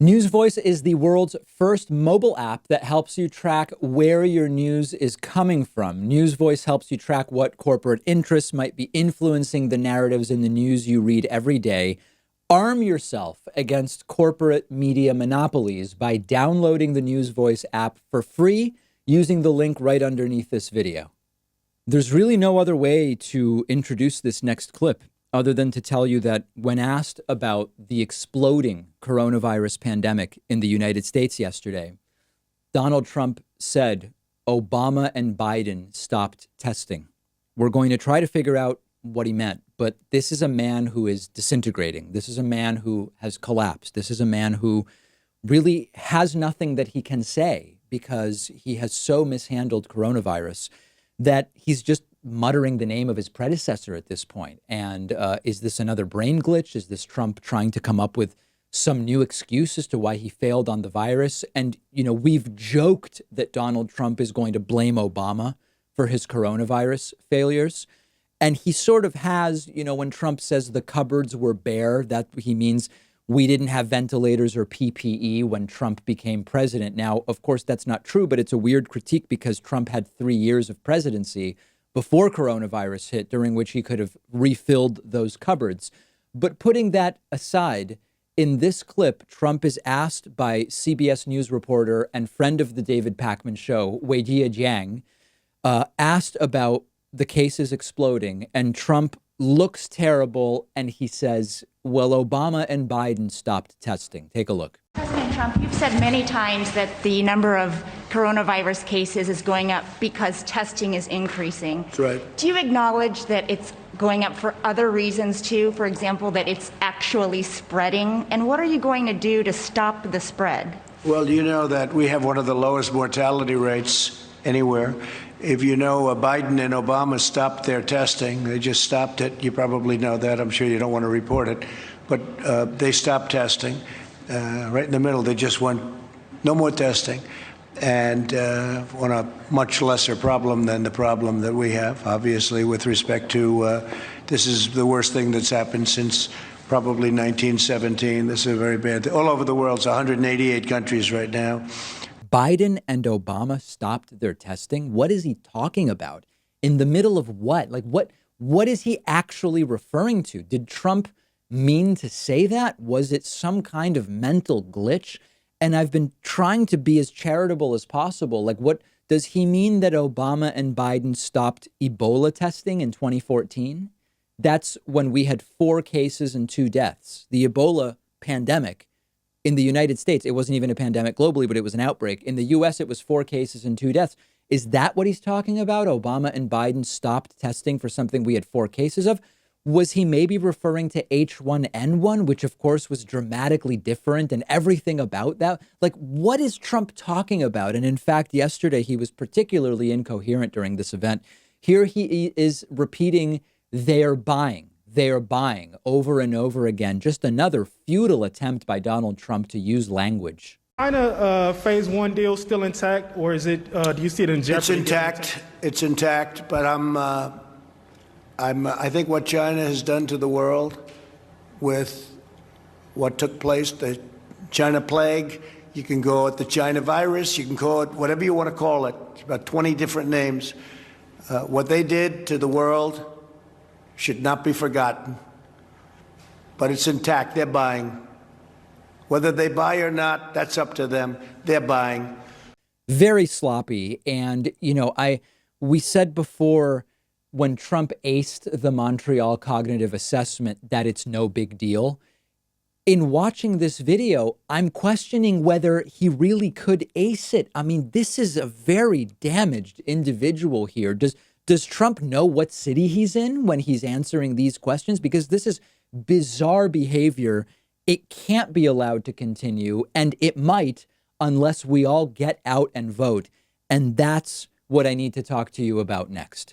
News Voice is the world's first mobile app that helps you track where your news is coming from. News Voice helps you track what corporate interests might be influencing the narratives in the news you read every day. Arm yourself against corporate media monopolies by downloading the News Voice app for free using the link right underneath this video. There's really no other way to introduce this next clip other than to tell you that when asked about the exploding coronavirus pandemic in the United States yesterday, Donald Trump said Obama and Biden stopped testing. We're going to try to figure out what he meant, but this is a man who is disintegrating. This is a man who has collapsed. This is a man who really has nothing that he can say because he has so mishandled coronavirus that he's just muttering the name of his predecessor at this point. And is this another brain glitch? Is this Trump trying to come up with some new excuse as to why he failed on the virus? And, we've joked that Donald Trump is going to blame Obama for his coronavirus failures. And he sort of has, when Trump says the cupboards were bare, that he means we didn't have ventilators or PPE when Trump became president. Now, of course, that's not true, but it's a weird critique because Trump had 3 years of presidency before coronavirus hit, during which he could have refilled those cupboards. But putting that aside, in this clip, Trump is asked by CBS News reporter and friend of the David Pakman show, Weijia Jiang, asked about the cases exploding, and Trump looks terrible, and he says, well, Obama and Biden stopped testing. Take a look. President Trump, you've said many times that the number of coronavirus cases is going up because testing is increasing. That's right. Do you acknowledge that it's going up for other reasons too? For example, that it's actually spreading? And what are you going to do to stop the spread? Well, you know that we have one of the lowest mortality rates anywhere. If you know Biden and Obama stopped their testing, they just stopped it. You probably know that. I'm sure you don't want to report it. But they stopped testing. Right in the middle, they just went, no more testing. And on a much lesser problem than the problem that we have, obviously, with respect to this is the worst thing that's happened since probably 1917. This is a very bad thing. All over the world, it's 188 countries right now. Biden and Obama stopped their testing. What is he talking about? In the middle of what? Like, what is he actually referring to? Did Trump mean to say that? Was it some kind of mental glitch? And I've been trying to be as charitable as possible. Like, what does he mean that Obama and Biden stopped Ebola testing in 2014? That's when we had 4 cases and 2 deaths. The Ebola pandemic in the United States, it wasn't even a pandemic globally, but it was an outbreak. In the US, it was 4 cases and 2 deaths. Is that what he's talking about? Obama and Biden stopped testing for something we had 4 cases of? Was he maybe referring to H1N1, which of course was dramatically different and everything about that? Like, what is Trump talking about? And in fact, yesterday he was particularly incoherent during this event. Here he is repeating, they're buying over and over again. Just another futile attempt by Donald Trump to use language. China phase 1 deal still intact, or is it? Do you see it in jeopardy? It's intact. It's intact. But I think what China has done to the world with what took place, the China plague, you can call it the China virus, you can call it whatever you want to call it. It's about 20 different names. What they did to the world should not be forgotten. But it's intact. They're buying. Whether they buy or not, that's up to them. They're buying. Very sloppy. And, we said before when Trump aced the Montreal Cognitive Assessment that it's no big deal. In watching this video, I'm questioning whether he really could ace it. I mean, this is a very damaged individual here. Does Trump know what city he's in when he's answering these questions? Because this is bizarre behavior. It can't be allowed to continue, and it might unless we all get out and vote. And that's what I need to talk to you about next.